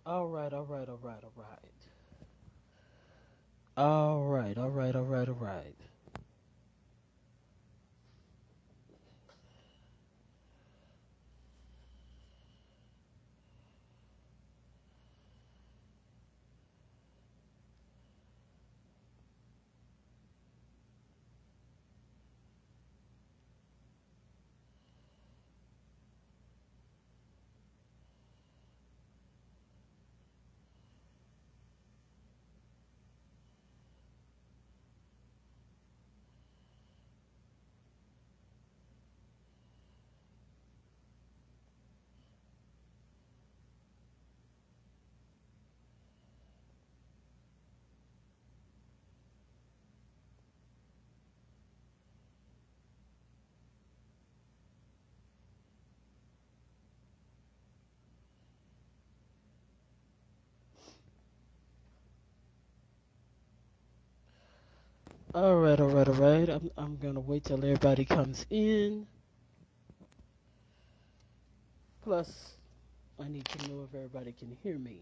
All right, all right, all right, all right. All right, all right, all right, all right. All right, all right, all right. I'm gonna wait till everybody comes in. Plus, I need to know if everybody can hear me.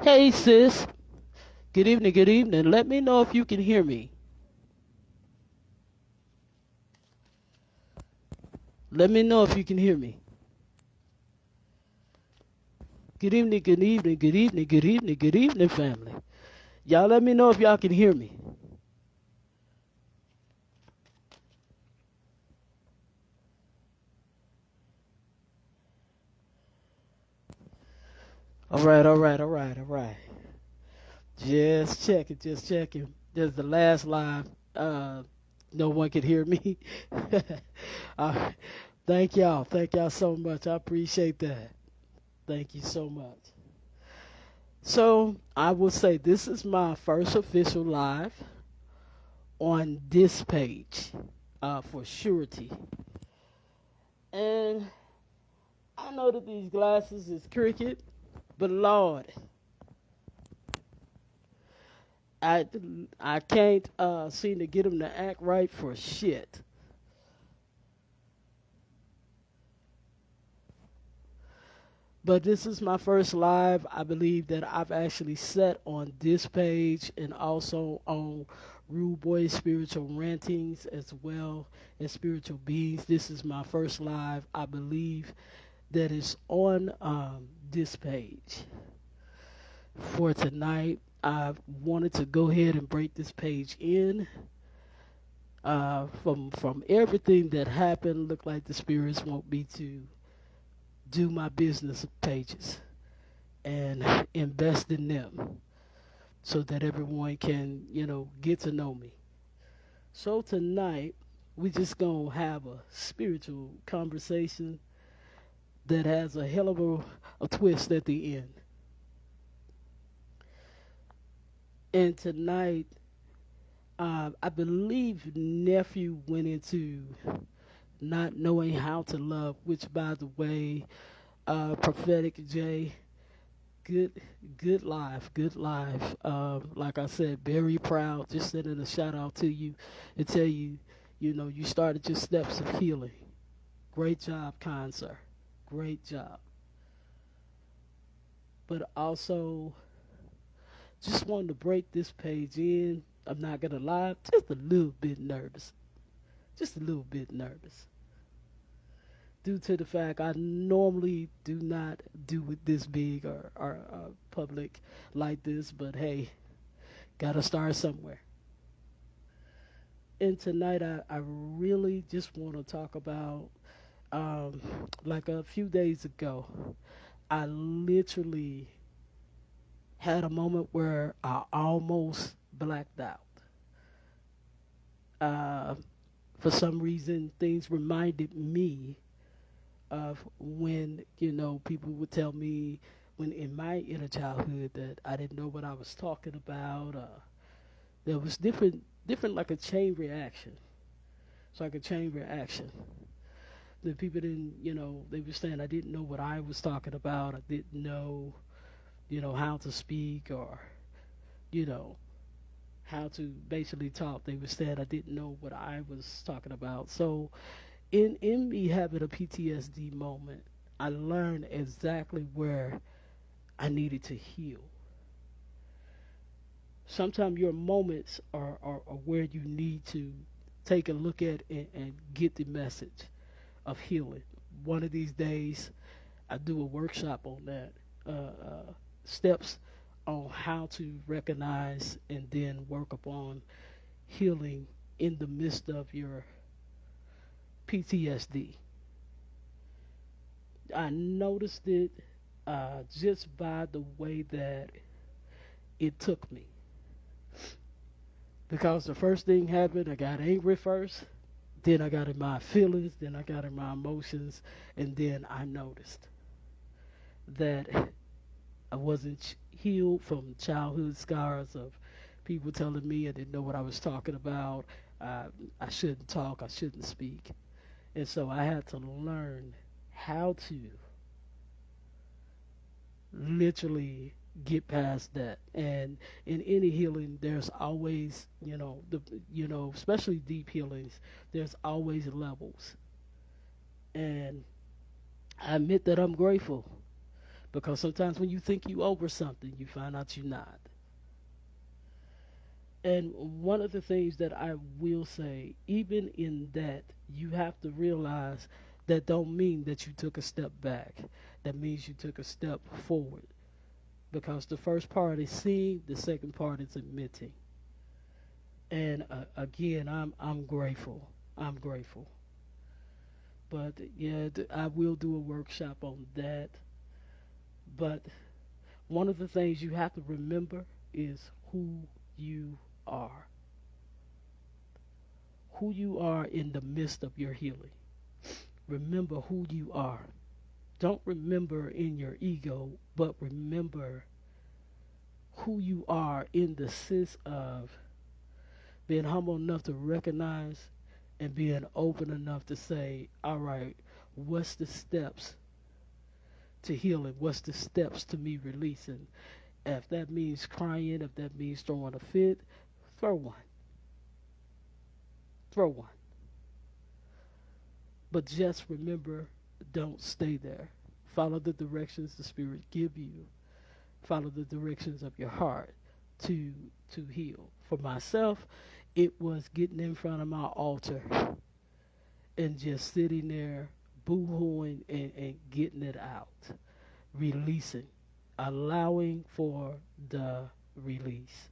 Hey, sis. Good evening, good evening. Let me know if you can hear me. Let me know if you can hear me. Good evening, good evening, good evening, good evening, good evening, family. Y'all let me know if y'all can hear me. All right, all right, all right, all right. Just checking, just checking. This is the last live. No one could hear me. uh, thank y'all so much. I appreciate that. Thank you so much. So I will say this is my first official live on this page, for surety. And I know that these glasses is cricket, but Lord, I I can't seem to get them to act right for shit. But this is my first live. I believe that I've actually set on this page and also on Rude Boy Spiritual Rantings as well as Spiritual Beings. This is my first live, I believe, that is on this page. For tonight, I wanted to go ahead and break this page in. From everything that happened, looked like the spirits want me to do my business pages and invest in them so that everyone can, get to know me. So tonight, we just gonna have a spiritual conversation that has a hell of a twist at the end. And tonight, I believe nephew went into not knowing how to love, which, by the way, prophetic J, good, good life, good life. Like I said, very proud. Just sending a shout out to you and tell you, you started your steps of healing. Great job, kind sir. Great job. But also, just wanted to break this page in. I'm not gonna lie, just a little bit nervous. Just a little bit nervous. Due to the fact I normally do not do it this big or public like this, but hey, gotta start somewhere. And tonight I really just want to talk about, um, like a few days ago, I literally had a moment where I almost blacked out. Uh, for some reason, things reminded me of when, people would tell me when in my inner childhood that I didn't know what I was talking about. There was different like a chain reaction. It's like a chain reaction. The people didn't, they were saying I didn't know what I was talking about. I didn't know, how to speak or, you know, how to basically talk. They were saying I didn't know what I was talking about. So in me having a PTSD moment, I learned exactly where I needed to heal. Sometimes your moments are where you need to take a look at and get the message of healing. One of these days, I do a workshop on that. Steps on how to recognize and then work upon healing in the midst of your PTSD. I noticed it just by the way that it took me. Because the first thing happened, I got angry first, then I got in my feelings, then I got in my emotions, and then I noticed that I wasn't healed from childhood scars of people telling me I didn't know what I was talking about. Uh, I shouldn't talk, I shouldn't speak. And so I had to learn how to literally get past that. And in any healing, there's always, especially deep healings, there's always levels. And I admit that I'm grateful because sometimes when you think you over something, you find out you're not. And one of the things that I will say, even in that, you have to realize that don't mean that you took a step back. That means you took a step forward. Because the first part is seeing, the second part is admitting. And again, I'm grateful. I'm grateful. But yeah, I will do a workshop on that. But one of the things you have to remember is who you are. Who you are in the midst of your healing. Remember who you are. Don't remember in your ego, but remember who you are in the sense of being humble enough to recognize and being open enough to say, all right, what's the steps to healing? What's the steps to me releasing? If that means crying, if that means throwing a fit, throw one. Throw one. But just remember, don't stay there. Follow the directions the Spirit give you. Follow the directions of your heart to heal. For myself, it was getting in front of my altar and just sitting there boo-hooing and getting it out, releasing, allowing for the release,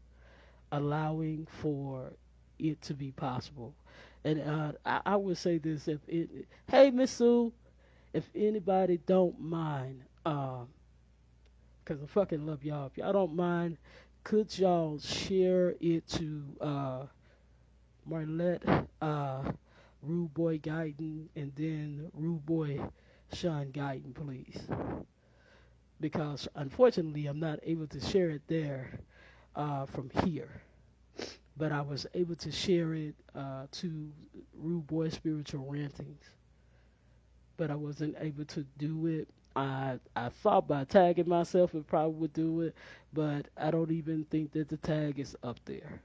allowing for it to be possible. And I would say this: hey Miss Sue, if anybody don't mind, because I fucking love y'all. If y'all don't mind, could y'all share it to Marlette, Rude Boy Guyton, and then Rude Boy Sean Guyton, please? Because unfortunately, I'm not able to share it there from here. But I was able to share it to Rude Boy Spiritual Rantings. But I wasn't able to do it. I thought by tagging myself it probably would do it, but I don't even think that the tag is up there.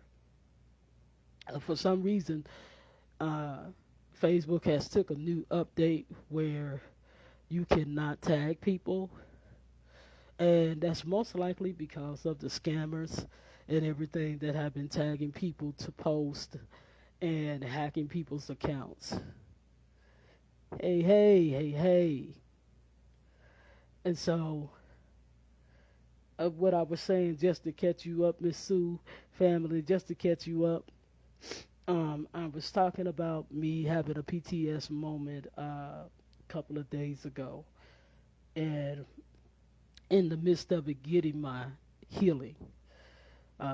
For some reason, uh, Facebook has took a new update where you cannot tag people, and that's most likely because of the scammers and everything that have been tagging people to post and hacking people's accounts. Hey, hey, hey, hey. And so, what I was saying, just to catch you up, Miss Sue family, just to catch you up, I was talking about me having a PTS moment a couple of days ago, and in the midst of it, getting my healing,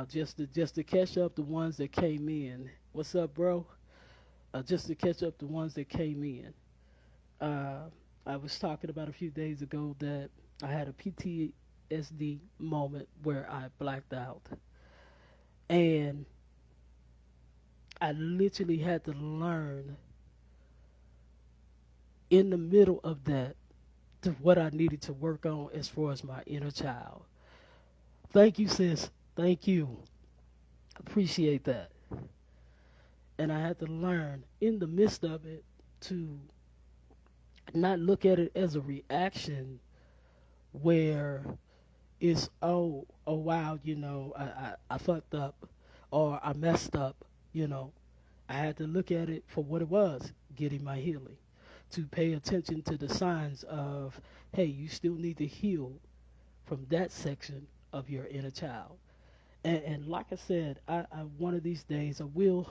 just to catch up the ones that came in. What's up, bro? just to catch up the ones that came in. Uh, I was talking about a few days ago that I had a PTSD moment where I blacked out, and I literally had to learn in the middle of that to what I needed to work on as far as my inner child. Thank you, sis. Thank you. Appreciate that. And I had to learn in the midst of it to not look at it as a reaction where it's oh wow, I fucked up or I messed up, you know. I had to look at it for what it was, getting my healing. To pay attention to the signs of, hey, you still need to heal from that section of your inner child. And like I said, one of these days I will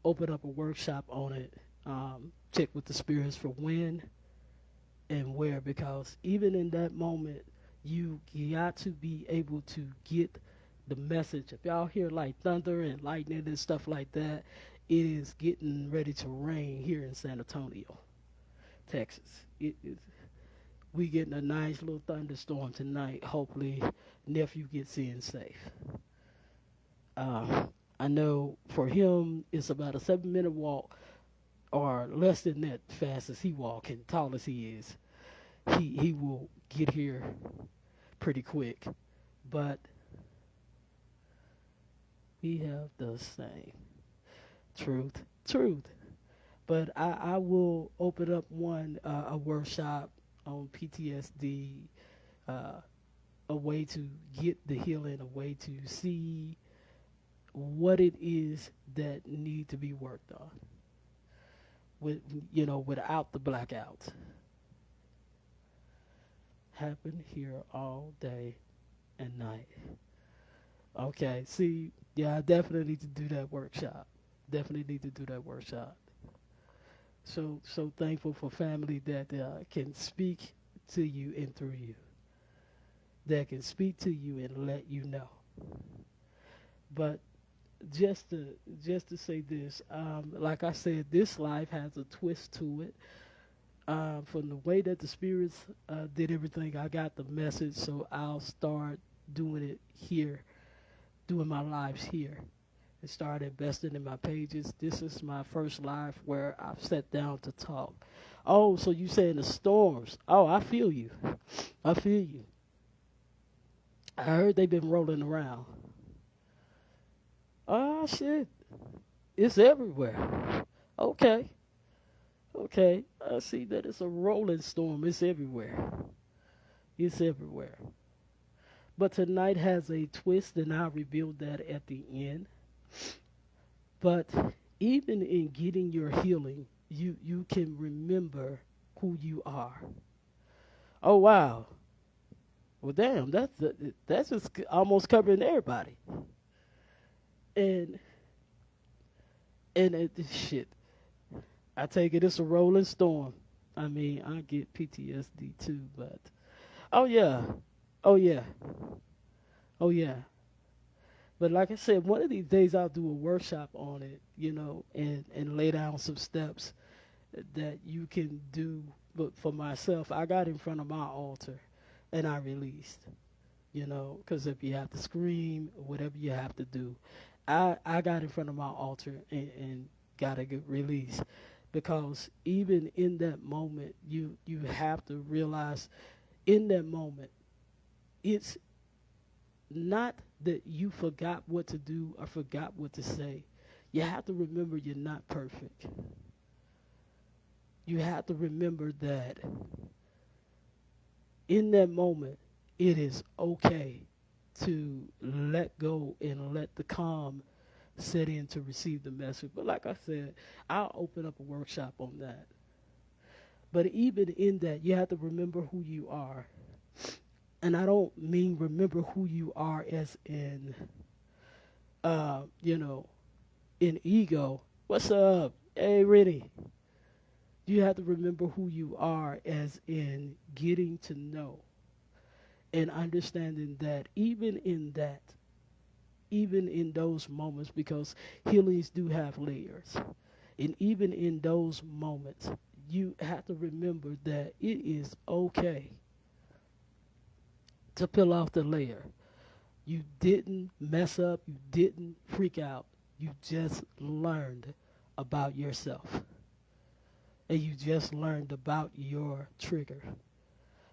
open up a workshop on it. Check with the spirits for when and where, because even in that moment, you got to be able to get the message. If y'all hear like thunder and lightning and stuff like that, it is getting ready to rain here in San Antonio, Texas. We getting a nice little thunderstorm tonight. Hopefully, nephew gets in safe. Uh, I know for him, it's about a 7 minute walk, or less than that, fast as he walking, tall as he is. He will get here pretty quick. But we have the same truth. But I will open up a workshop on PTSD, uh, a way to get the healing, a way to see what it is that need to be worked on with without the blackouts. Happen here all day and night. Okay, see, yeah, I definitely need to do that workshop. Definitely need to do that workshop. So thankful for family that can speak to you and through you, that can speak to you and let you know. But just to just to say this, like I said, this life has a twist to it. From the way that the spirits did everything, I got the message, so I'll start doing it here, doing my lives here, and start investing in my pages. This is my first live where I've sat down to talk. Oh, so you saying the storms? Oh, I feel you. I feel you. I heard they've been rolling around. Oh shit, it's everywhere. Okay, okay. I see that it's a rolling storm. It's everywhere. It's everywhere. But tonight has a twist, and I'll reveal that at the end. But even in getting your healing, you can remember who you are. Oh wow. Well, damn, that's just almost covering everybody. And shit, I take it it's a rolling storm. I mean, I get PTSD too, but oh yeah, oh yeah, oh yeah. But like I said, one of these days I'll do a workshop on it, and lay down some steps that you can do. But for myself, I got in front of my altar and I released, because if you have to scream, whatever you have to do, I got in front of my altar and got a good release. Because even in that moment, you have to realize in that moment, it's not that you forgot what to do or forgot what to say. You have to remember you're not perfect. You have to remember that in that moment, it is okay to let go and let the calm set in to receive the message. But like I said, I'll open up a workshop on that. But even in that, you have to remember who you are. And I don't mean remember who you are as in, uh, you know, in ego. What's up? Hey, Rennie. You have to remember who you are as in getting to know and understanding that even in those moments, because healings do have layers. And even in those moments, you have to remember that it is okay to peel off the layer. You didn't mess up, you didn't freak out. You just learned about yourself. And you just learned about your trigger.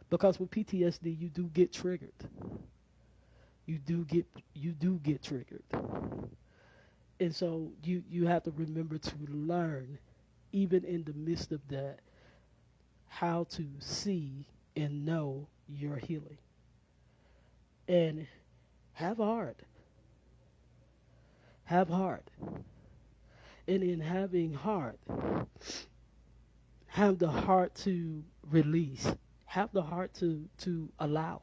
Because with PTSD, you do get triggered. You do get you do get triggered. And so you have to remember to learn, even in the midst of that, how to see and know your healing. And have heart. Have heart. And in having heart, have the heart to release. Have the heart to allow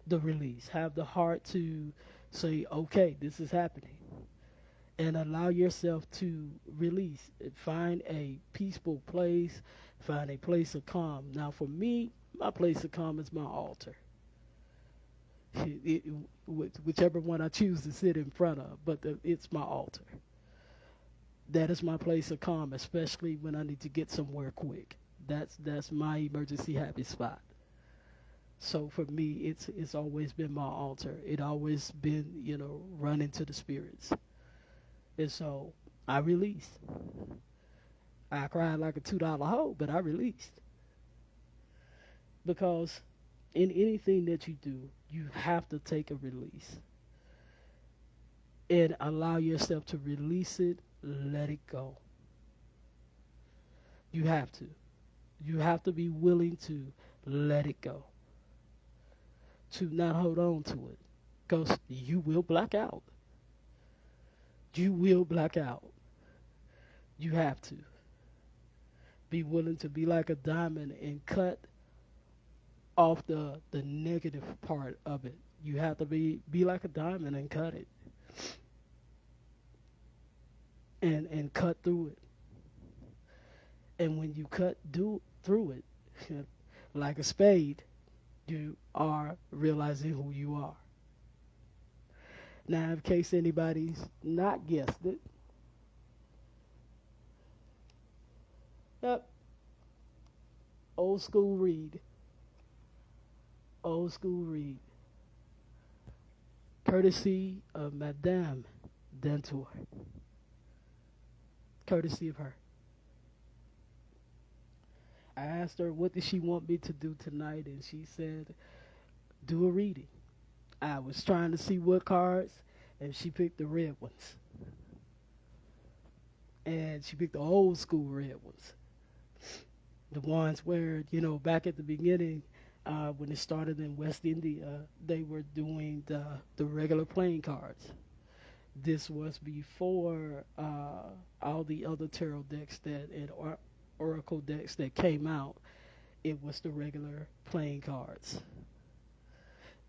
the release. Have the heart to say, okay, this is happening. And allow yourself to release. Find a peaceful place. Find a place of calm. Now, for me, my place of calm is my altar. It, whichever one I choose to sit in front of, but it's my altar. That is my place of calm, especially when I need to get somewhere quick. That's my emergency happy spot. So for me, it's always been my altar. It always been, running to the spirits. And so I released. I cried like a $2 hoe, but I released. Because in anything that you do, you have to take a release and allow yourself to release it, let it go. You have to. You have to be willing to let it go, to not hold on to it, because you will black out. You will black out. You have to be willing to be like a diamond and cut off the negative part of it. You have to be like a diamond and cut it, and cut through it. And when you through it, like a spade, you are realizing who you are. Now, in case anybody's not guessed it, yep, old school read. Old school read. Courtesy of Madame Dentour. Courtesy of her. I asked her what did she want me to do tonight, and she said, do a reading. I was trying to see what cards, and she picked the red ones. And she picked the old school red ones. The ones where, back at the beginning, when it started in West India, they were doing the regular playing cards. This was before all the other tarot decks and oracle decks that came out. It was the regular playing cards.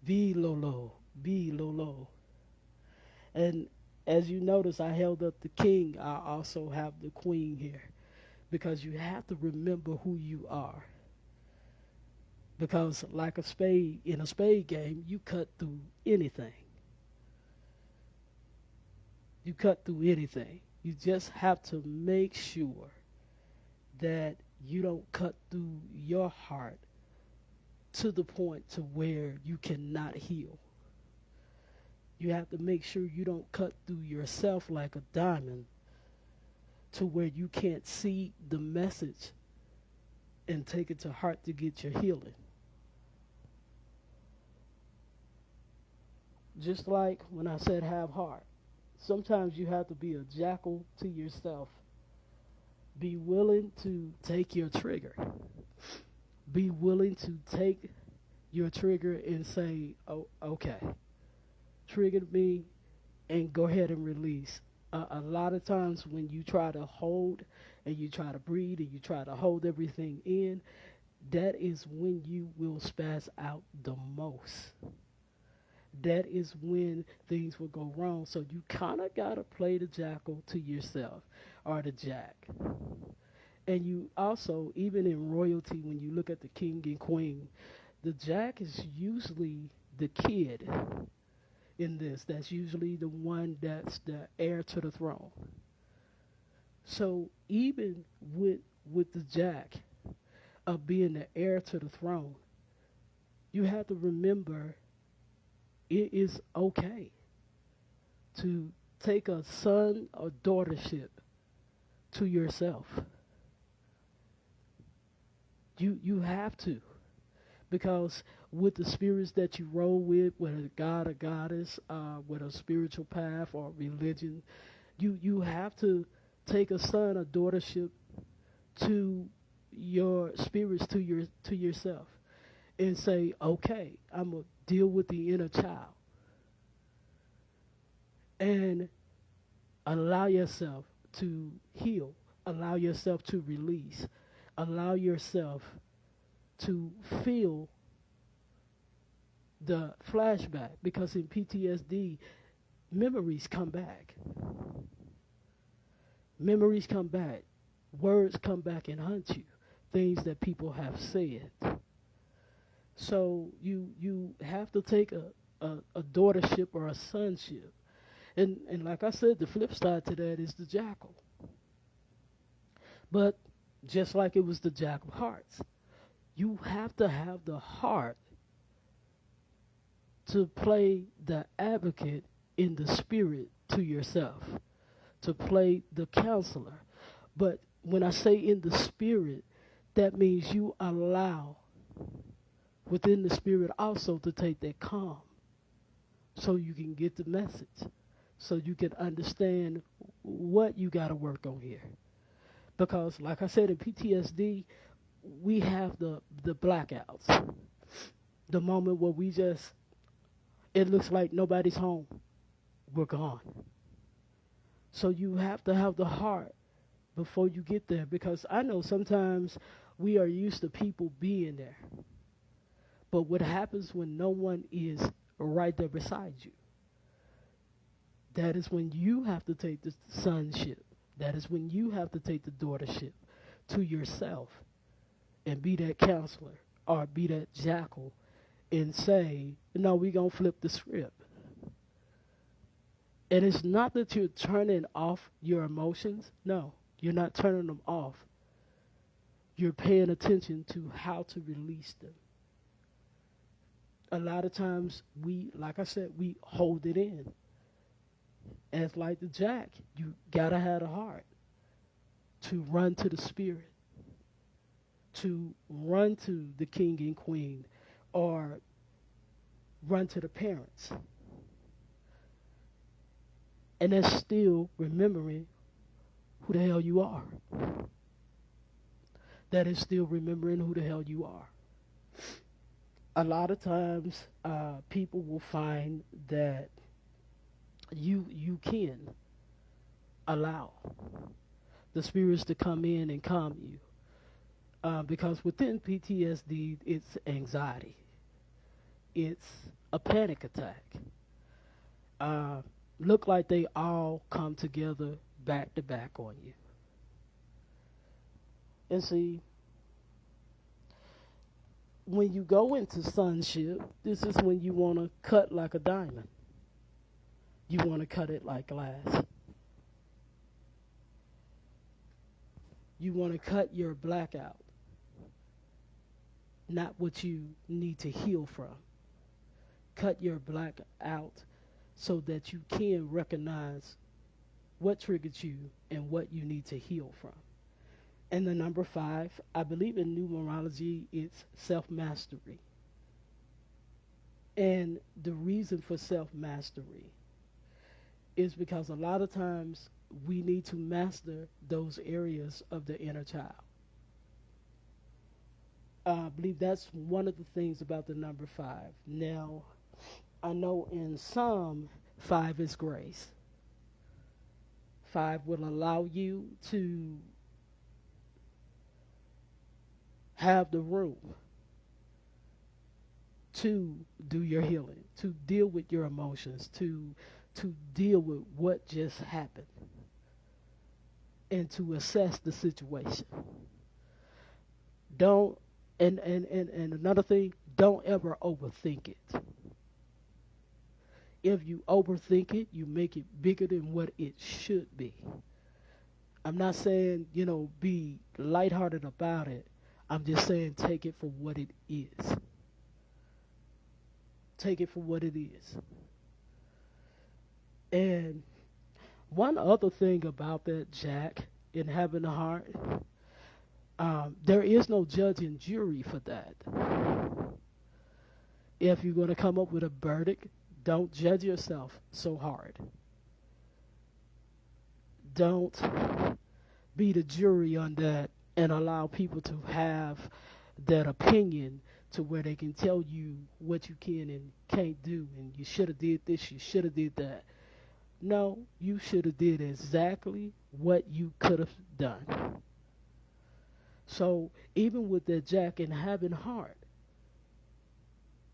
Be Lolo, be Lolo. And as you notice, I held up the king. I also have the queen here, because you have to remember who you are. Because like in a spade game, you cut through anything. You cut through anything. You just have to make sure that you don't cut through your heart to the point to where you cannot heal. You have to make sure you don't cut through yourself like a diamond to where you can't see the message and take it to heart to get your healing. Just like when I said have heart. Sometimes you have to be a jackal to yourself. Be willing to take your trigger. Be willing to take your trigger and say, oh, okay, triggered me, and go ahead and release. A lot of times when you try to hold and you try to breathe and you try to hold everything in, that is when you will spaz out the most. That is when things will go wrong. So you kind of got to play the jackal to yourself, or the jack. And you also, even in royalty, when you look at the king and queen, the jack is usually the kid in this. That's usually the one that's the heir to the throne. So even with the jack of being the heir to the throne, you have to remember it is okay to take a son or daughtership to yourself. You have to, because with the spirits that you roll with, whether a god or goddess, with a spiritual path or religion, you have to take a son or daughtership to your spirits, to yourself, and say, okay, I'm gonna deal with the inner child and allow yourself to heal, allow yourself to release, allow yourself to feel the flashback, because in PTSD, memories come back. Memories come back. Words come back and hunt you. Things that people have said. So you have to take a daughtership or a sonship. And like I said, the flip side to that is the jackal. But just like it was the jack of hearts, you have to have the heart to play the advocate in the spirit to yourself, to play the counselor. But when I say in the spirit, that means you allow within the spirit also to take that calm so you can get the message, so you can understand what you got to work on here. Because, like I said, in PTSD, we have the blackouts, the moment where we just, it looks like nobody's home, we're gone. So you have to have the heart before you get there, because I know sometimes we are used to people being there. But what happens when no one is right there beside you? That is when you have to take the sonship. That is when you have to take the daughtership to yourself and be that counselor or be that jackal and say, no, we're going to flip the script. And it's not that you're turning off your emotions. No, you're not turning them off. You're paying attention to how to release them. A lot of times we, like I said, we hold it in. As like the jack, you gotta have a heart to run to the spirit, to run to the king and queen, or run to the parents. And that's still remembering who the hell you are. That is still remembering who the hell you are. A lot of times, people will find that you can allow the spirits to come in and calm you, because within PTSD, it's anxiety, it's a panic attack. Look like they all come together back to back on you. And see, when you go into sonship, this is when you want to cut like a diamond. You want to cut it like glass. You want to cut your blackout, not what you need to heal from. Cut your blackout so that you can recognize what triggered you and what you need to heal from. And the number 5, I believe in numerology, it's self-mastery. And the reason for self-mastery is because a lot of times we need to master those areas of the inner child. I believe that's one of the things about the number 5. Now, I know in some, 5 is grace. 5 will allow you to have the room to do your healing, to deal with your emotions, to deal with what just happened, and to assess the situation. Don't and another thing, don't ever overthink it. If you overthink it, you make it bigger than what it should be. I'm not saying, be lighthearted about it. I'm just saying take it for what it is. Take it for what it is. And one other thing about that, Jack, in having a heart, there is no judge and jury for that. If you're going to come up with a verdict, don't judge yourself so hard. Don't be the jury on that and allow people to have that opinion to where they can tell you what you can and can't do, and you should have did this, you should have did that. No, you should have did exactly what you could have done. So even with that, Jack, and having heart,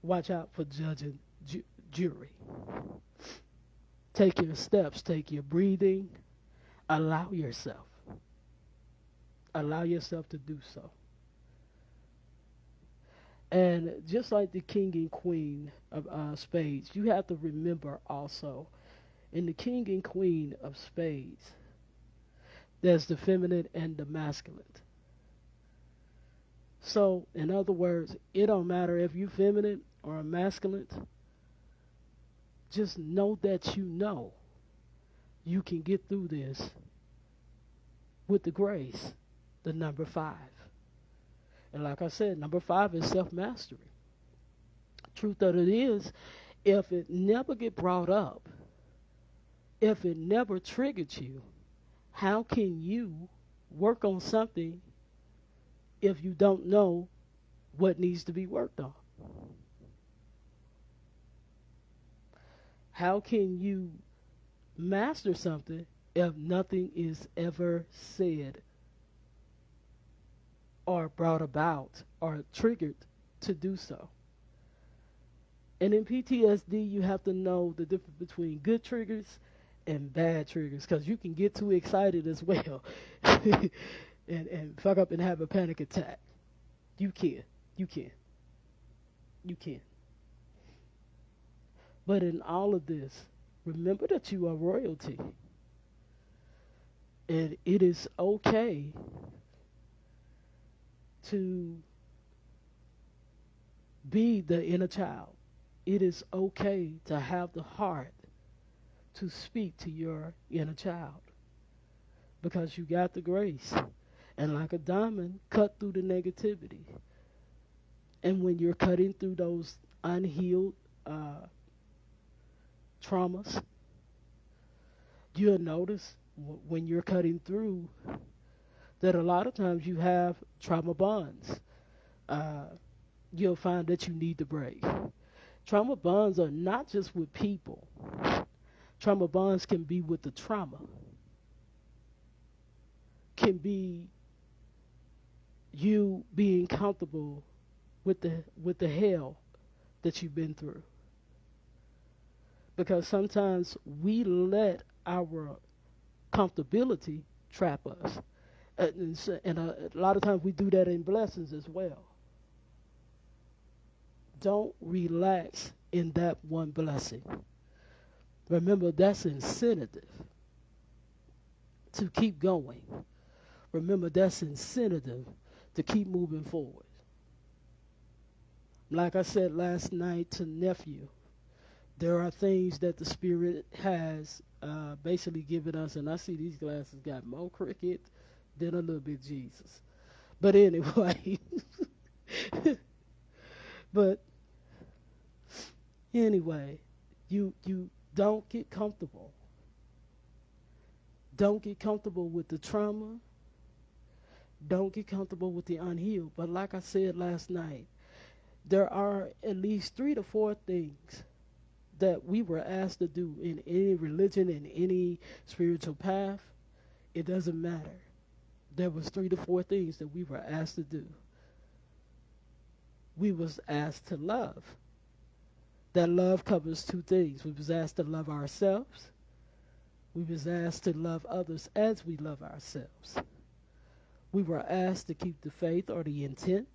watch out for judging jury. Take your steps, take your breathing, allow yourself. Allow yourself to do so. And just like the king and queen of spades, you have to remember also, in the king and queen of spades, there's the feminine and the masculine. So, in other words, it don't matter if you're feminine or masculine, just know that you can get through this with the grace, the number 5. And like I said, number 5 is self-mastery. Truth of it is, if it never get brought up, if it never triggered you, how can you work on something if you don't know what needs to be worked on? How can you master something if nothing is ever said or brought about or triggered to do so? And in PTSD, you have to know the difference between good triggers and bad triggers, because you can get too excited as well and fuck up and have a panic attack. You can. You can. You can. But in all of this, remember that you are royalty. And it is okay to be the inner child. It is okay to have the heart to speak to your inner child, because you got the grace. And like a diamond, cut through the negativity. And when you're cutting through those unhealed traumas, you'll notice when you're cutting through that a lot of times you have trauma bonds. You'll find that you need to break. Trauma bonds are not just with people. Trauma bonds can be with the trauma, can be you being comfortable with the hell that you've been through. Because sometimes we let our comfortability trap us. And a lot of times we do that in blessings as well. Don't relax in that one blessing. Remember, that's incentive to keep going. Remember, that's incentive to keep moving forward. Like I said last night to nephew, there are things that the Spirit has basically given us, and I see these glasses got more cricket than a little bit Jesus. But anyway, but anyway, you don't get comfortable. Don't get comfortable with the trauma. Don't get comfortable with the unhealed. But like I said last night, there are at least 3 to 4 things that we were asked to do in any religion, in any spiritual path. It doesn't matter. There was 3 to 4 things that we were asked to do. We was asked to love. That love covers 2 things. We was asked to love ourselves. We was asked to love others as we love ourselves. We were asked to keep the faith or the intent.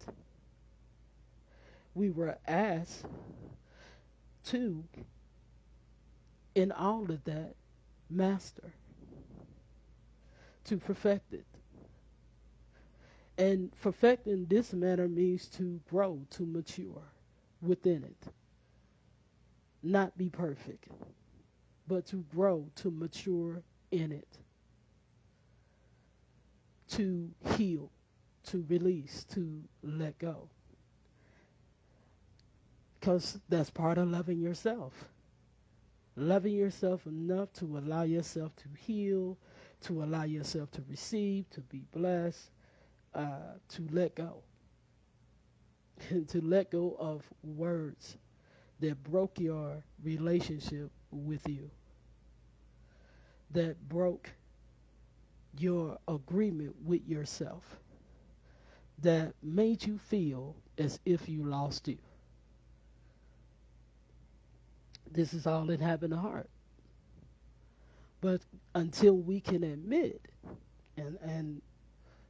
We were asked to, in all of that, master. to perfect it. And perfecting this manner means to grow, to mature within it. Not be perfect, but to grow, to mature in it, to heal, to release, to let go. Because that's part of loving yourself. Loving yourself enough to allow yourself to heal, to allow yourself to receive, to be blessed, to let go. And to let go of words that broke your relationship with you, that broke your agreement with yourself, that made you feel as if you lost you. This is all in having a heart. But until we can admit, and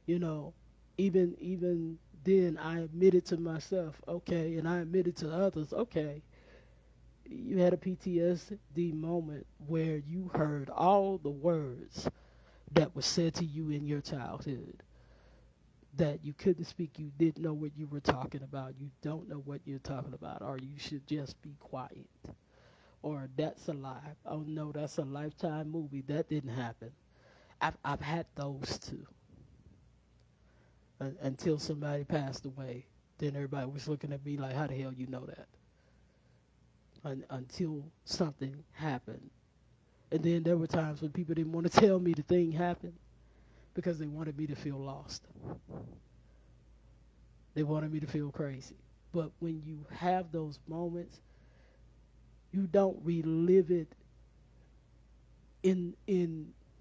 you know, even then I admitted to myself, okay, and I admitted to others, okay, you had a PTSD moment where you heard all the words that were said to you in your childhood, that you couldn't speak, you didn't know what you were talking about, you don't know what you're talking about, or you should just be quiet, or that's a lie. Oh no, that's a Lifetime movie. That didn't happen. I've had those too. Until somebody passed away, then everybody was looking at me like, how the hell you know that? Until something happened. And then there were times when people didn't want to tell me the thing happened because they wanted me to feel lost. They wanted me to feel crazy. But when you have those moments, you don't relive it in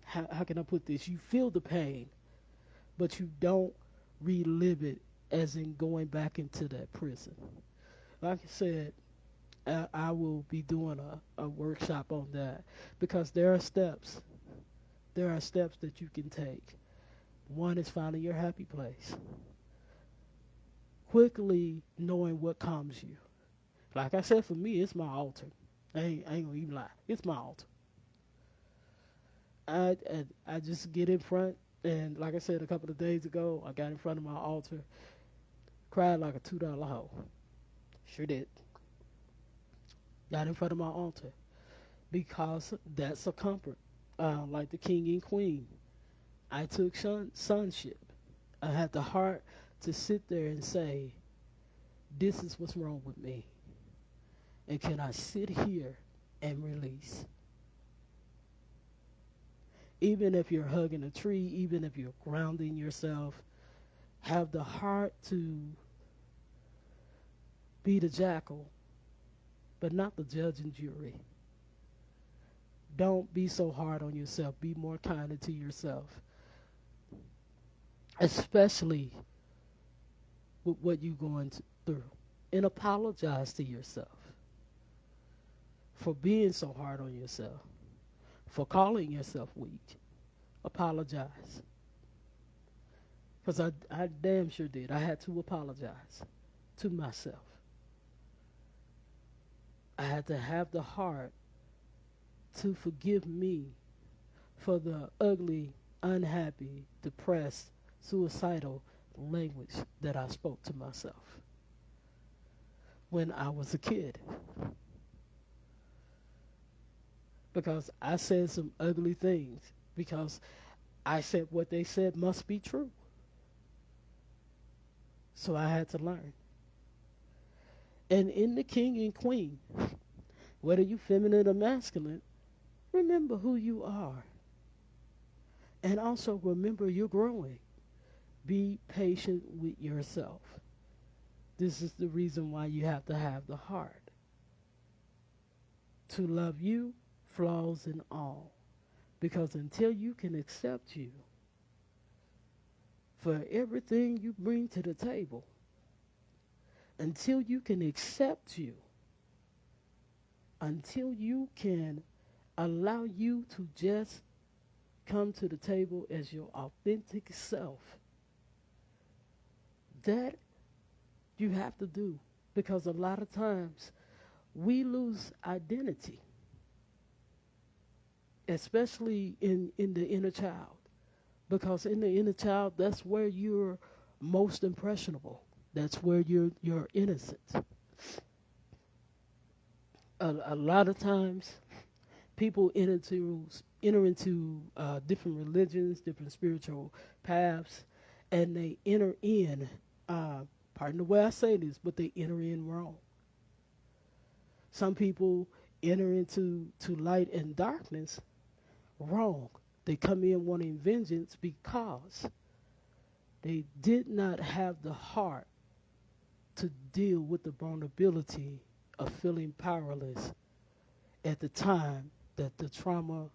how can I put this? You feel the pain, but you don't relive it as in going back into that prison. Like I said, I will be doing a workshop on that because there are steps. There are steps that you can take. One is finding your happy place. Quickly knowing what calms you. Like I said, for me, it's my altar. I ain't gonna even lie. It's my altar. I just get in front, and like I said a couple of days ago, I got in front of my altar, cried like a $2 hoe. Sure did. Got in front of my altar because that's a comfort. Like the king and queen, I took sonship. I had the heart to sit there and say, this is what's wrong with me. And can I sit here and release? Even if you're hugging a tree, even if you're grounding yourself, have the heart to be the jackal, but not the judge and jury. Don't be so hard on yourself. Be more kinder to yourself, especially with what you're going through. And apologize to yourself for being so hard on yourself, for calling yourself weak. Apologize. Because I damn sure did. I had to apologize to myself. I had to have the heart to forgive me for the ugly, unhappy, depressed, suicidal language that I spoke to myself when I was a kid. Because I said some ugly things. Because I said what they said must be true. So I had to learn. And in the king and queen, whether you feminine or masculine, remember who you are. And also remember you're growing. Be patient with yourself. This is the reason why you have to have the heart to love you, flaws and all. Because until you can accept you for everything you bring to the table, until you can accept you, until you can allow you to just come to the table as your authentic self, that you have to do. Because a lot of times we lose identity, especially in the inner child. because in the inner child, that's where you're most impressionable. That's where you're innocent. A lot of times, people enter into different religions, different spiritual paths, and they enter in. Uh, Pardon the way I say this, but they enter in wrong. Some people enter into light and darkness wrong. They come in wanting vengeance because they did not have the heart to deal with the vulnerability of feeling powerless at the time that the trauma,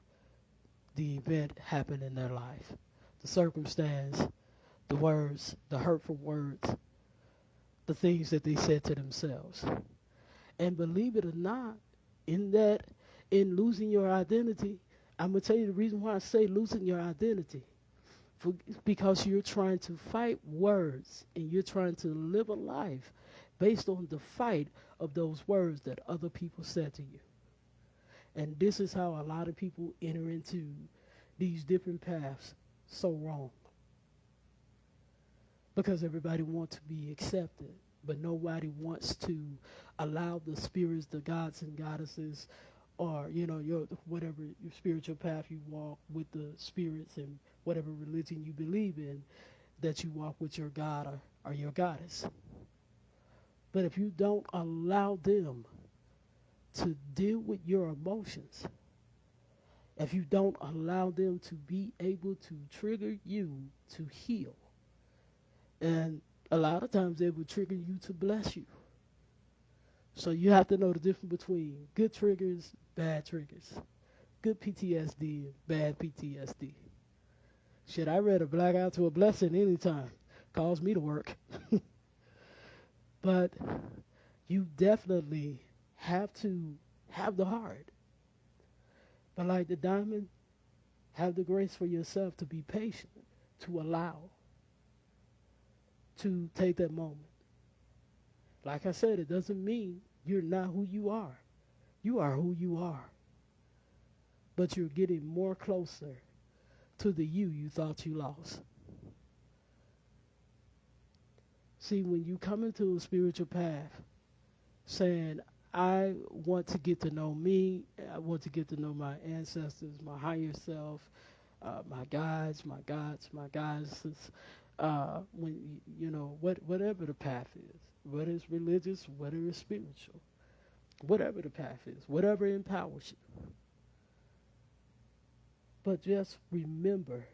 the event happened in their life. The circumstance, the words, the hurtful words, the things that they said to themselves. And believe it or not, in that, in losing your identity, I'm going to tell you the reason why I say losing your identity. Because you're trying to fight words and you're trying to live a life based on the fight of those words that other people said to you. And this is how a lot of people enter into these different paths so wrong. Because everybody wants to be accepted, but nobody wants to allow the spirits, the gods and goddesses, or your whatever your spiritual path you walk with the spirits and whatever religion you believe in, that you walk with your God or your goddess. But if you don't allow them to deal with your emotions, if you don't allow them to be able to trigger you to heal, and a lot of times they will trigger you to bless you. So you have to know the difference between good triggers, bad triggers, good PTSD, and bad PTSD. Shit, I read a blackout to a blessing anytime. Calls me to work. But you definitely have to have the heart. But like the diamond, have the grace for yourself to be patient, to allow, to take that moment. Like I said, it doesn't mean you're not who you are. You are who you are. But you're getting more closer to the you thought you lost. See, when you come into a spiritual path saying, I want to get to know me, I want to get to know my ancestors, my higher self, my guides, my gods, my goddesses, whatever the path is, whether it's religious, whether it's spiritual, whatever the path is, whatever empowers you. But just remember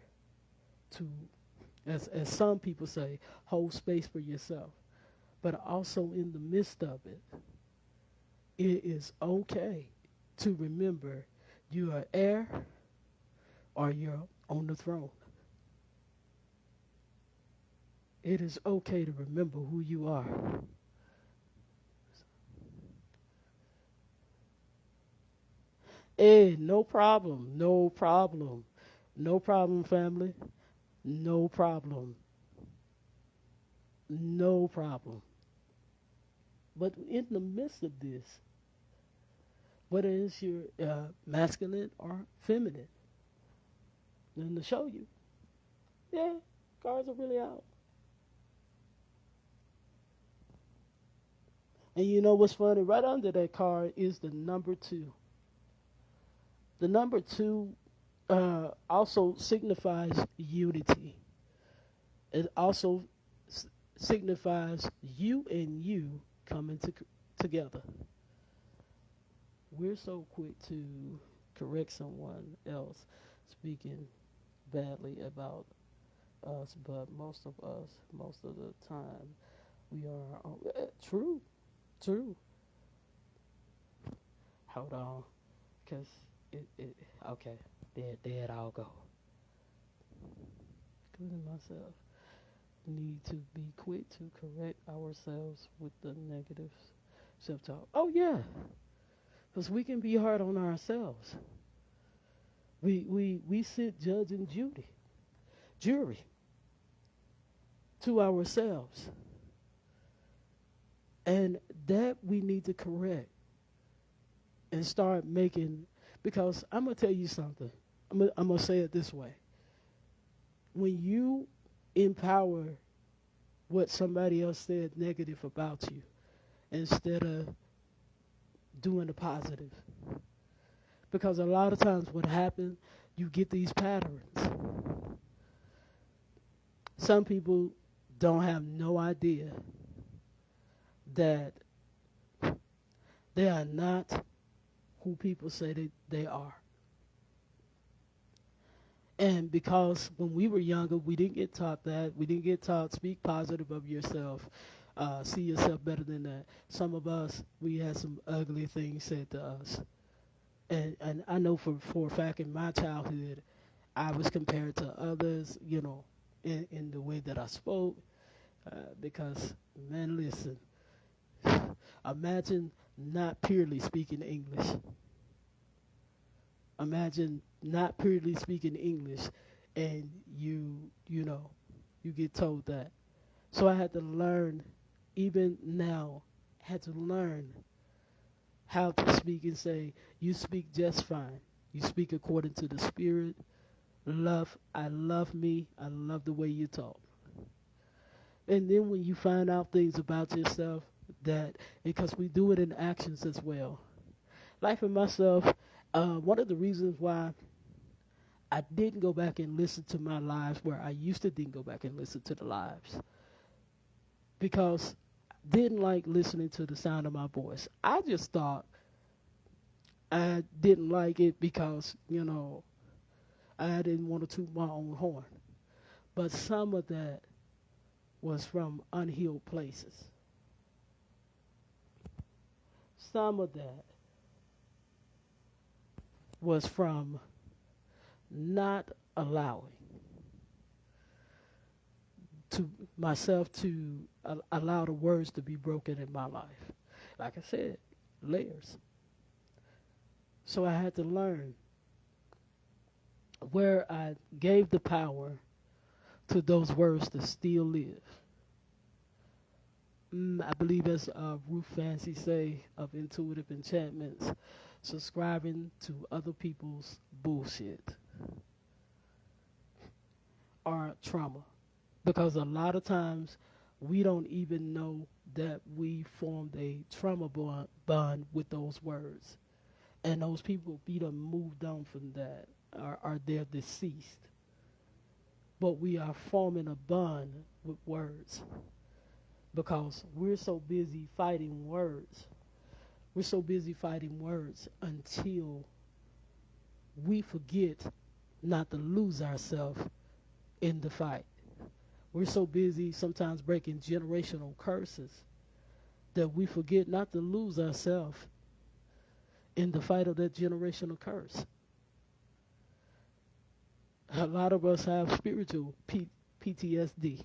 to, as some people say, hold space for yourself. But also in the midst of it, it is okay to remember you are heir or you're on the throne. It is okay to remember who you are. Hey, no problem, no problem, no problem, family, no problem, no problem. But in the midst of this, whether it's your masculine or feminine, then to show you, yeah, cards are really out. And you know what's funny? Right under that card is the number two. The number two also signifies unity. It also signifies you and you coming together. We're so quick to correct someone else speaking badly about us, but most of us, most of the time, we are true, true. Hold on, cause it okay. There I'll go. Including myself, need to be quick to correct ourselves with the negative self-talk. Oh yeah, because we can be hard on ourselves. We sit judge and jury to ourselves, and that we need to correct and start making. Because I'm gonna tell you something. I'm gonna say it this way. When you empower what somebody else said negative about you instead of doing the positive. Because a lot of times what happens, you get these patterns. Some people don't have no idea that they are not who people say they are. And because when we were younger, we didn't get taught that. We didn't get taught speak positive of yourself, see yourself better than that. Some of us, we had some ugly things said to us. And I know for a fact in my childhood, I was compared to others, in the way that I spoke. Because, man, listen, imagine not purely speaking English. Imagine not purely speaking English and you get told that. So I had to learn, even now, had to learn how to speak and say, you speak just fine. You speak according to the Spirit. I love me. I love the way you talk. And then when you find out things about yourself that, because we do it in actions as well. Like for myself, one of the reasons why I didn't go back and listen to my lives where I used to didn't go back and listen to the lives because I didn't like listening to the sound of my voice. I just thought I didn't like it because, I didn't want to toot my own horn. But some of that was from unhealed places. Some of that was from not allowing to myself to allow the words to be broken in my life. Like I said, layers. So I had to learn where I gave the power to those words to still live. I believe as Ruth Fancy say of Intuitive Enchantments, subscribing to other people's bullshit or trauma. Because a lot of times we don't even know that we formed a trauma bond with those words. And those people be done moved on from that, or they're deceased. But we are forming a bond with words because we're so busy fighting words. We're so busy fighting words until we forget not to lose ourselves in the fight. We're so busy sometimes breaking generational curses that we forget not to lose ourselves in the fight of that generational curse. A lot of us have spiritual PTSD.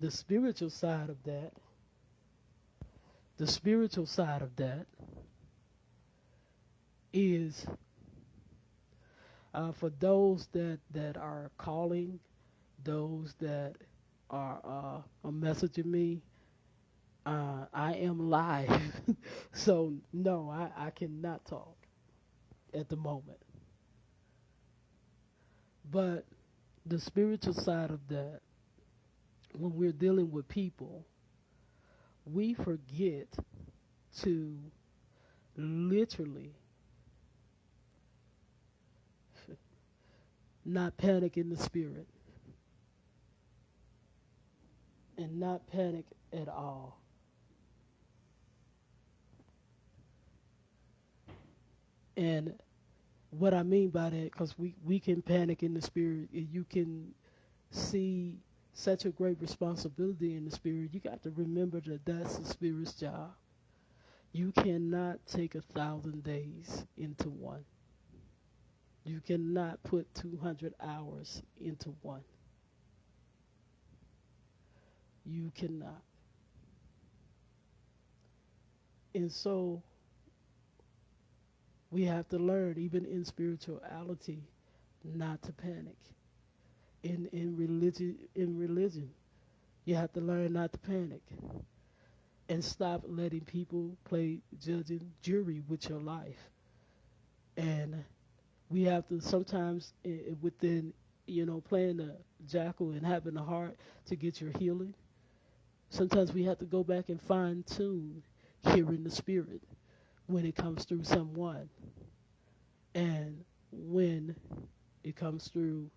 The spiritual side of that, the spiritual side of that is for those that are calling, those that are messaging me. I am live, so no, I cannot talk at the moment. But the spiritual side of that, when we're dealing with people, we forget to literally not panic in the spirit and not panic at all. And what I mean by that, because we can panic in the spirit, and you can see such a great responsibility in the spirit. You got to remember that that's the spirit's job. You cannot take 1,000 days into one. You cannot put 200 hours into one. You cannot. And so we have to learn, even in spirituality, not to panic. In religion, you have to learn not to panic and stop letting people play judge and jury with your life. And we have to sometimes within playing the jackal and having the heart to get your healing. Sometimes we have to go back and fine tune hearing the spirit when it comes through someone. And when it comes through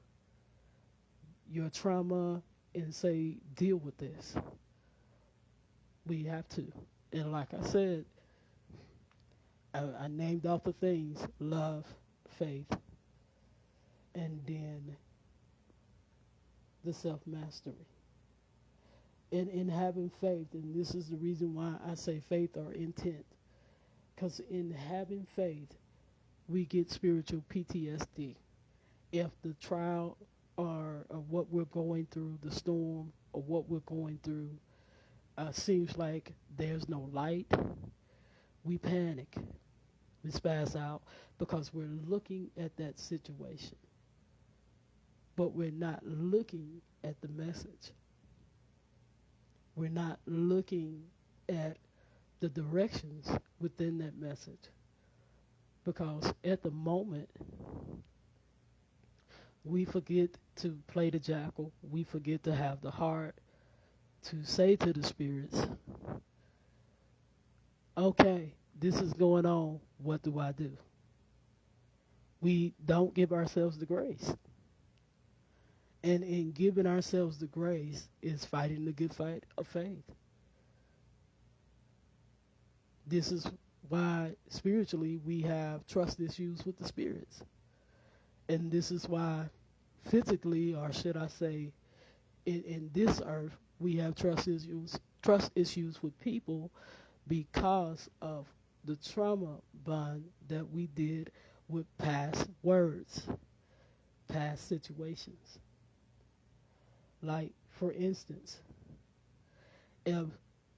your trauma and say, deal with this, we have to. And like I said, I named off the things: love, faith, and then the self mastery. And in having faith, and this is the reason why I say faith or intent, because in having faith, we get spiritual PTSD. If the trial or what we're going through, the storm or what we're going through, seems like there's no light, we panic, we spaz out because we're looking at that situation, but we're not looking at the message. We're not looking at the directions within that message, because at the moment we forget to play the jackal. We forget to have the heart to say to the spirits, okay, this is going on. What do I do? We don't give ourselves the grace. And in giving ourselves the grace is fighting the good fight of faith. This is why spiritually we have trust issues with the spirits. And this is why physically, or should I say, in this earth, we have trust issues with people because of the trauma bond that we did with past words, past situations. Like, for instance, if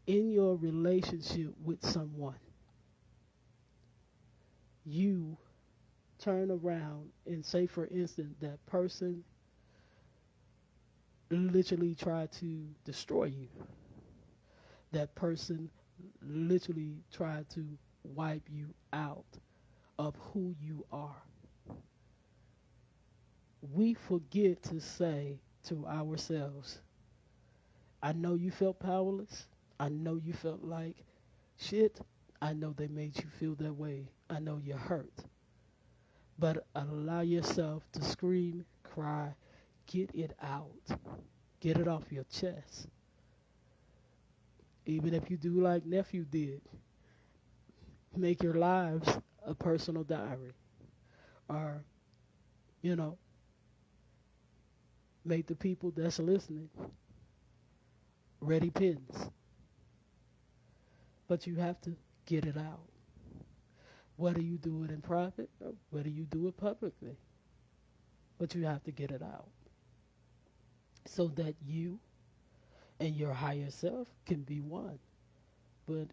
in your relationship with someone, you turn around and say, for instance, that person literally tried to destroy you, that person literally tried to wipe you out of who you are, we forget to say to ourselves, I know you felt powerless. I know you felt like shit. I know they made you feel that way. I know you're hurt. But allow yourself to scream, cry, get it out. Get it off your chest. Even if you do like nephew did, make your lives a personal diary. Or, you know, make the people that's listening ready pens. But you have to get it out. Whether you do it in private or whether you do it publicly. But you have to get it out, so that you and your higher self can be one. But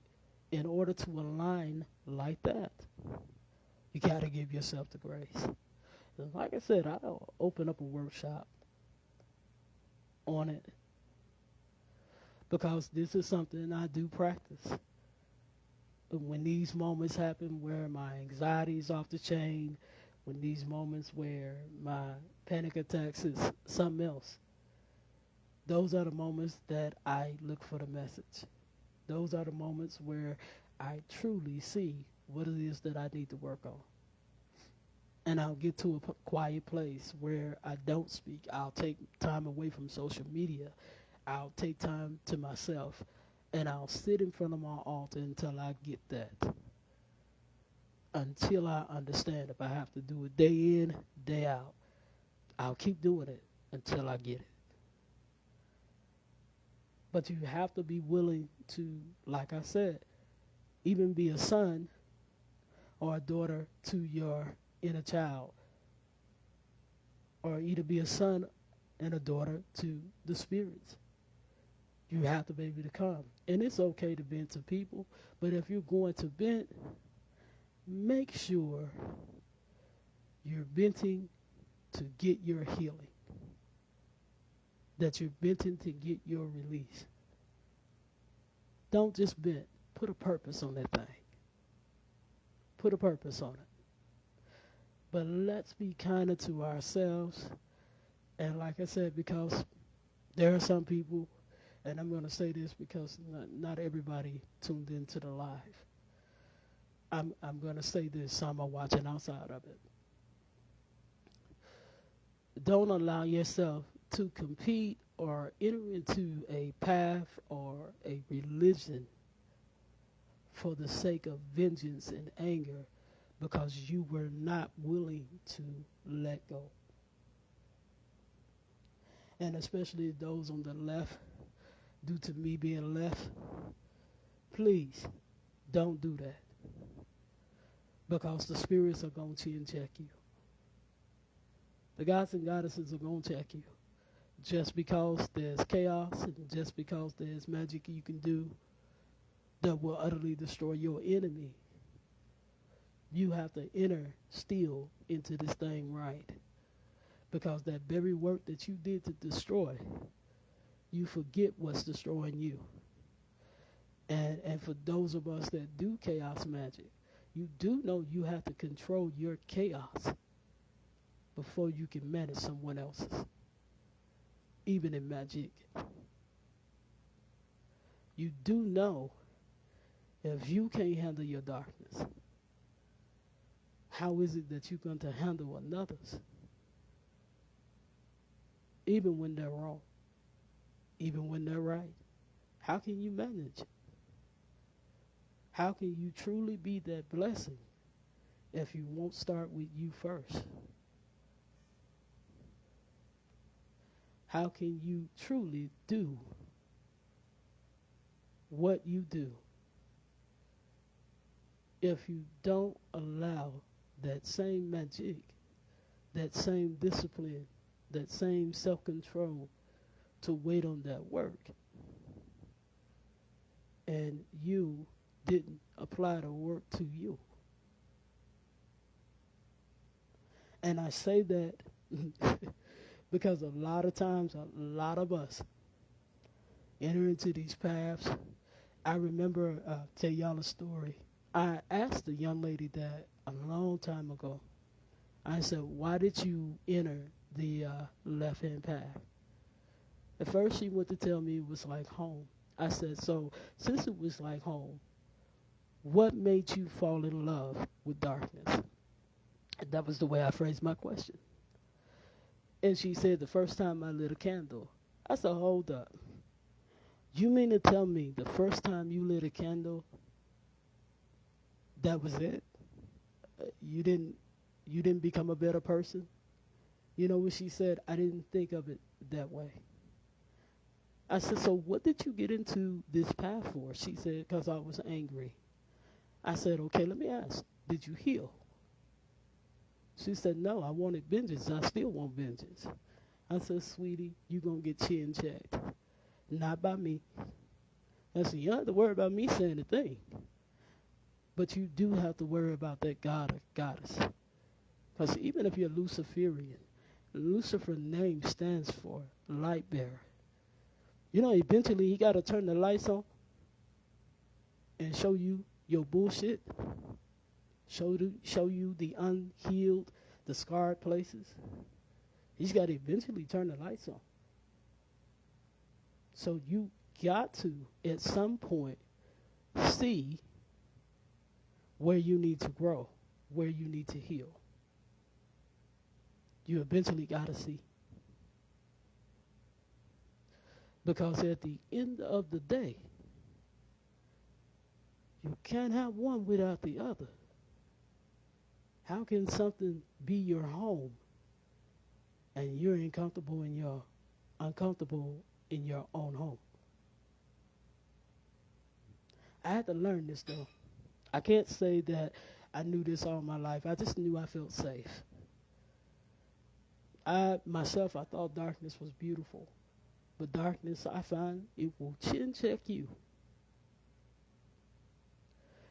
in order to align like that, you got to give yourself the grace. And like I said, I'll open up a workshop on it, because this is something I do practice. When these moments happen where my anxiety is off the chain, when these moments where my panic attacks is something else, those are the moments that I look for the message. Those are the moments where I truly see what it is that I need to work on. And I'll get to a quiet place where I don't speak. I'll take time away from social media. I'll take time to myself. And I'll sit in front of my altar until I get that. Until I understand. If I have to do it day in, day out, I'll keep doing it until I get it. But you have to be willing to, like I said, even be a son or a daughter to your inner child. Or either be a son and a daughter to the spirits. You have to be able to come. And it's okay to vent to people, but if you're going to vent, make sure you're venting to get your healing. That you're venting to get your release. Don't just vent. Put a purpose on that thing. Put a purpose on it. But let's be kinder to ourselves And like I said, because there are some people, and I'm going to say this because not everybody tuned into the live. I'm going to say this, some are watching outside of it. Don't allow yourself to compete or enter into a path or a religion for the sake of vengeance and anger because you were not willing to let go. And especially those on the left, due to me being left, please don't do that because the spirits are going to check you. The gods and goddesses are going to check you. Just because there's chaos and just because there's magic you can do that will utterly destroy your enemy, you have to enter still into this thing right. Because that very work that you did to destroy, you forget what's destroying you. And for those of us that do chaos magic, you do know you have to control your chaos before you can manage someone else's, even in magic. You do know if you can't handle your darkness, how is it that you're going to handle another's? Even when they're wrong, even when they're right. How can you manage? How can you truly be that blessing if you won't start with you first? How can you truly do what you do if you don't allow that same magic, that same discipline, that same self-control to wait on that work? And you didn't apply the work to you. And I say that because a lot of times, a lot of us enter into these paths. I remember, tell y'all a story. I asked a young lady that a long time ago. I said, why did you enter the left-hand path? At first she went to tell me it was like home. I said, so since it was like home, what made you fall in love with darkness? And that was the way I phrased my question. And she said, the first time I lit a candle. I said, hold up. You mean to tell me the first time you lit a candle, that was it? You didn't become a better person? You know what she said? I didn't think of it that way. I said, so what did you get into this path for? She said, because I was angry. I said, okay, let me ask, did you heal? She said, no, I wanted vengeance. I still want vengeance. I said, sweetie, you're going to get chin checked. Not by me. I said, you don't have to worry about me saying a thing. But you do have to worry about that god or goddess. Because even if you're Luciferian, Lucifer's name stands for light bearer. You know, eventually he got to turn the lights on and show you your bullshit. Show you the unhealed, the scarred places. He's got to eventually turn the lights on. So you got to, at some point, see where you need to grow, where you need to heal. You eventually got to see. Because at the end of the day, you can't have one without the other. How can something be your home and you're uncomfortable in your own home? I had to learn this though. I can't say that I knew this all my life. I just knew I felt safe. I thought darkness was beautiful. But darkness, I find, it will chin check you.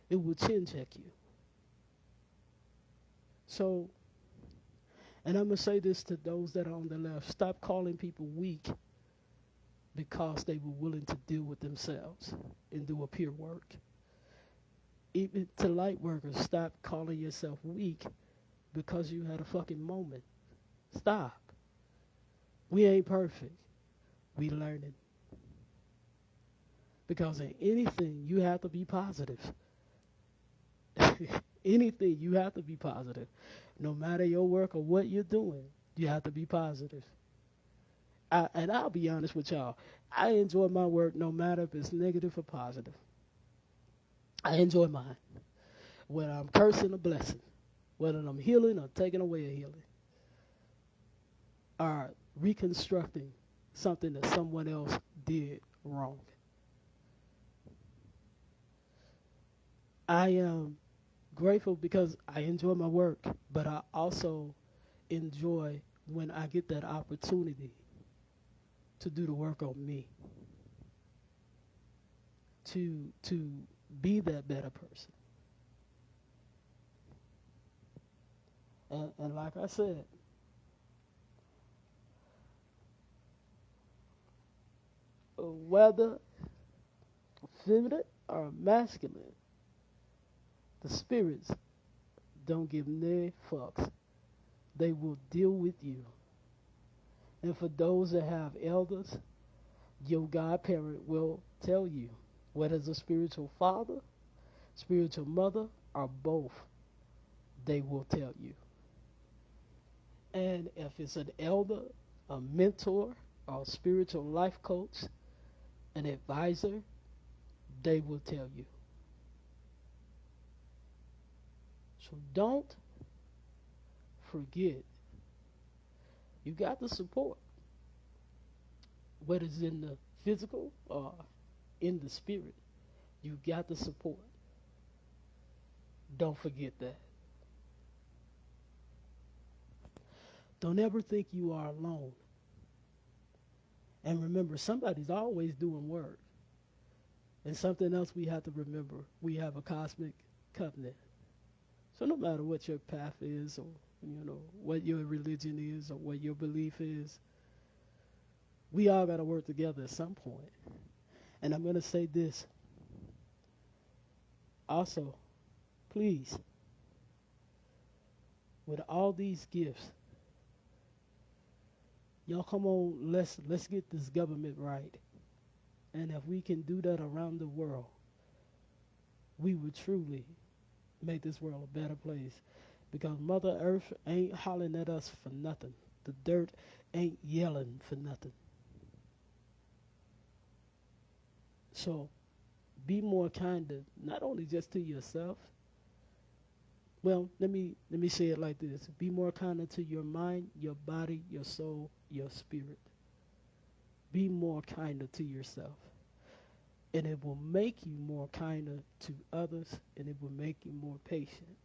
It will chin check you. So, and I'm going to say this to those that are on the left. Stop calling people weak because they were willing to deal with themselves and do a pure work. Even to light workers, stop calling yourself weak because you had a fucking moment. Stop. We ain't perfect. We learning. Because in anything, you have to be positive. Anything, you have to be positive. No matter your work or what you're doing, you have to be positive. And I'll be honest with y'all. I enjoy my work no matter if it's negative or positive. I enjoy mine. Whether I'm cursing or blessing, whether I'm healing or taking away a healing, or reconstructing something that someone else did wrong. I am grateful because I enjoy my work, but I also enjoy when I get that opportunity to do the work on me, to be that better person. And like I said, whether feminine or masculine, the spirits don't give no fucks. They will deal with you. And for those that have elders, your godparent will tell you, whether it's a spiritual father, spiritual mother, or both, they will tell you. And if it's an elder, a mentor, or a spiritual life coach, an advisor, they will tell you. So don't forget, you got the support, whether it's in the physical or in the spirit. You got the support. Don't forget that. Don't ever think you are alone. And remember, somebody's always doing work. And something else we have to remember, we have a cosmic covenant. So no matter what your path is, or what your religion is, or what your belief is, we all got to work together at some point. And I'm going to say this also, please, with all these gifts, y'all come on, let's get this government right. And if we can do that around the world, we would truly make this world a better place. Because Mother Earth ain't hollering at us for nothing. The dirt ain't yelling for nothing. So be more kinder, not only just to yourself. Well, let me say it like this. Be more kinder to your mind, your body, your soul, your spirit. Be more kinder to yourself. And it will make you more kinder to others, and it will make you more patient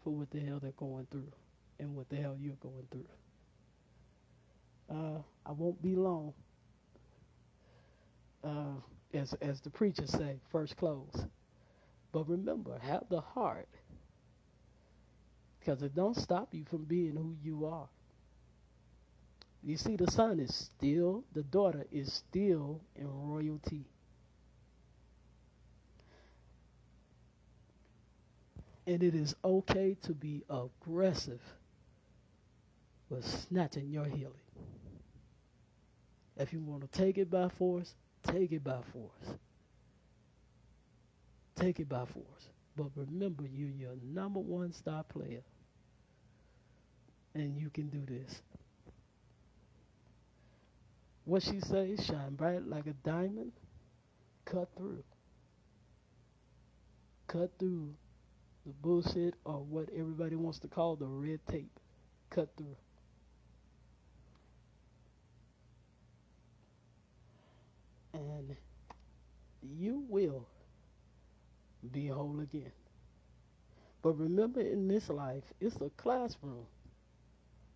for what the hell they're going through and what the hell you're going through. I won't be long. As the preachers say, first close. But remember, have the heart, because it don't stop you from being who you are. You see, the son is still, the daughter is still in royalty. And it is okay to be aggressive with snatching your healing. If you want to take it by force, take it by force. Take it by force. But remember, you're your number one star player. And you can do this. What she says, shine bright like a diamond, cut through. Cut through the bullshit, or what everybody wants to call the red tape. Cut through. And you will be whole again. But remember, in this life, it's a classroom.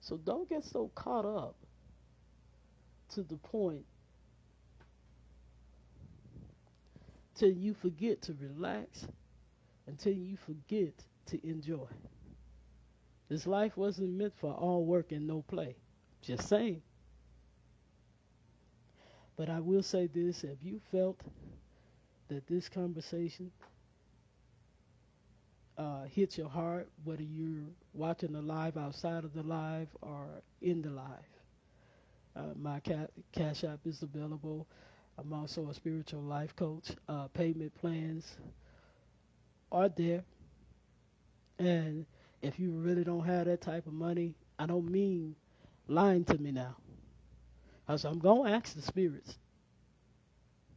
So don't get so caught up to the point till you forget to relax, until you forget to enjoy. This life wasn't meant for all work and no play. Just saying. But I will say this, if you felt that this conversation hit your heart, whether you're watching the live outside of the live or in the live, My cash app is available. I'm also a spiritual life coach. Payment plans are there. And if you really don't have that type of money, I don't mean lying to me now. So I'm going to ask the spirits.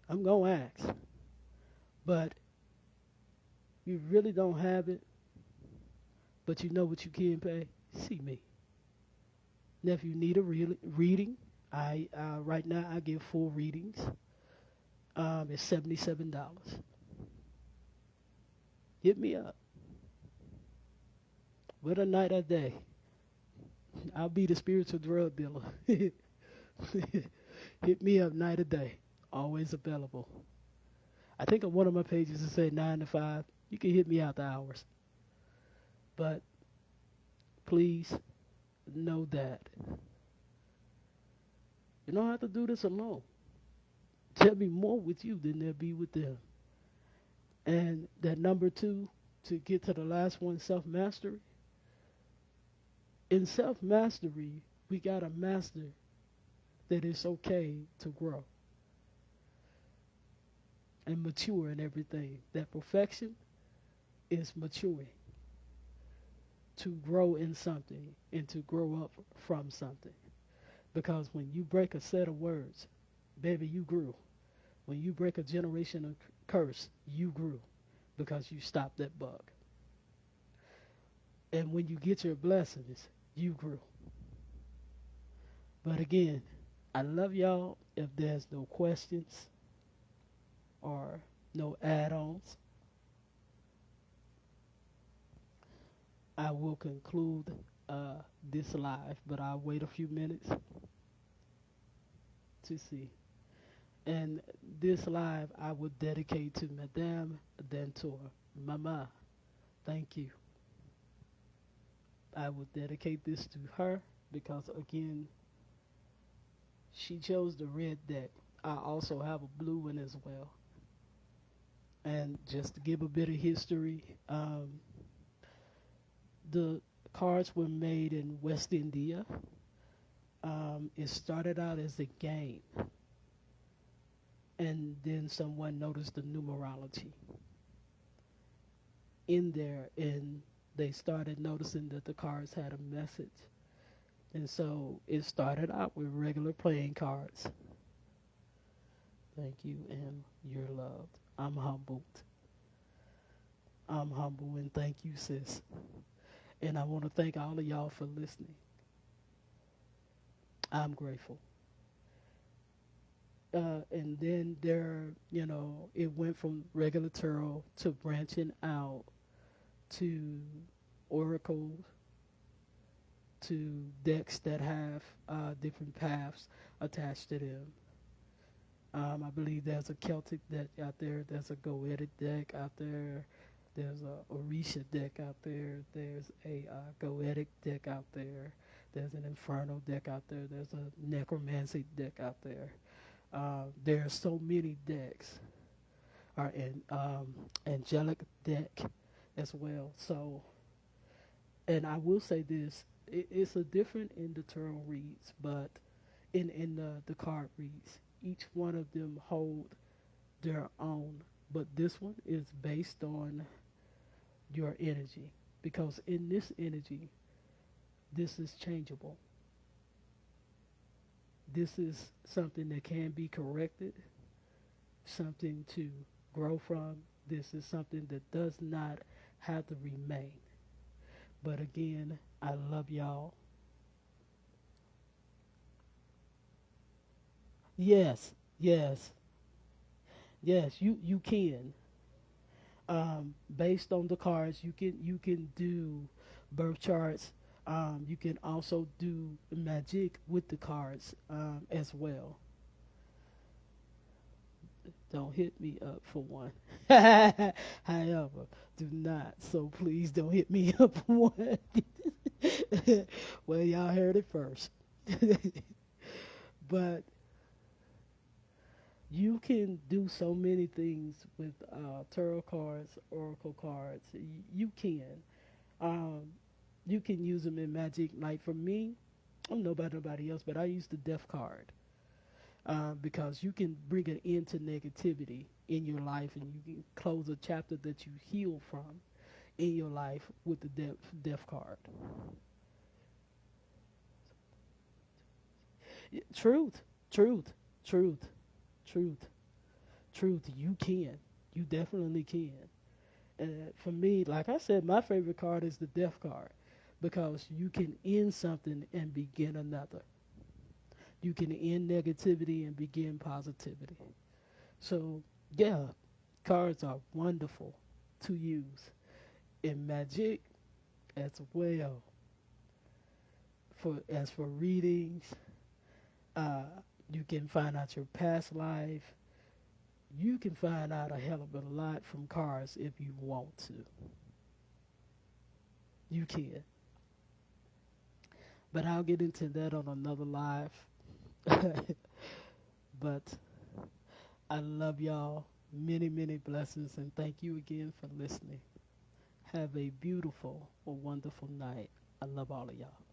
I'm going to ask. But you really don't have it, but you know what you can pay, see me. Now, if you need a reading, I right now I give full readings. It's $77. Hit me up. What a night or day. I'll be the spiritual drug dealer. Hit me up night or day. Always available. I think on one of my pages it said 9 to 5. You can hit me out the hours. But please know that you don't have to do this alone. There'll be more with you than there'll be with them. And that number two, to get to the last one, self mastery. In self mastery, we got to master that it's okay to grow and mature in everything. That perfection is maturing, to grow in something and to grow up from something. Because when you break a set of words, baby, you grew. When you break a generational curse, you grew because you stopped that bug. And when you get your blessings, you grew. But again, I love y'all. If there's no questions or no add-ons, I will conclude this live, but I'll wait a few minutes to see. And this live I will dedicate to Madame Dantor. Mama, thank you. I will dedicate this to her because, again, she chose the red deck. I also have a blue one as well. And just to give a bit of history, the cards were made in West India. It started out as a game, and then someone noticed the numerology in there, and they started noticing that the cards had a message. And so it started out with regular playing cards. Thank you, and you're loved. I'm humbled. I'm humble, and thank you, sis. And I want to thank all of y'all for listening. I'm grateful. And then it went from regular tarot to branching out to oracles, to decks that have different paths attached to them. I believe there's a Celtic deck out there. There's a Goetic deck out there. There's a Orisha deck out there. There's a Goetic deck out there. There's an Inferno deck out there. There's a Necromancy deck out there. There are so many decks. Or an angelic deck as well. So, and I will say this: it's a different in the tarot reads, but in the card reads, each one of them hold their own. But this one is based on your energy, because in this energy, this is changeable. This is something that can be corrected, something to grow from. This is something that does not have to remain. But again, I love y'all. Yes, yes, yes. You can. Based on the cards, you can do birth charts. You can also do magic with the cards as well. Don't hit me up for one. However, do not. So please don't hit me up for one. Well, y'all heard it first. But you can do so many things with tarot cards, oracle cards. You can. Um, you can use them in magic. Like for me, I don't know about nobody else, but I use the death card because you can bring an end to negativity in your life, and you can close a chapter that you heal from in your life with the death card. Truth, truth, truth, truth, truth. You can. You definitely can. And for me, like I said, my favorite card is the death card because you can end something and begin another. You can end negativity and begin positivity. So, yeah, cards are wonderful to use in magic as well. For as for readings, uh, you can find out your past life. You can find out a hell of a lot from cards if you want to. You can. But I'll get into that on another live. But I love y'all. Many, many blessings, and thank you again for listening. Have a beautiful or wonderful night. I love all of y'all.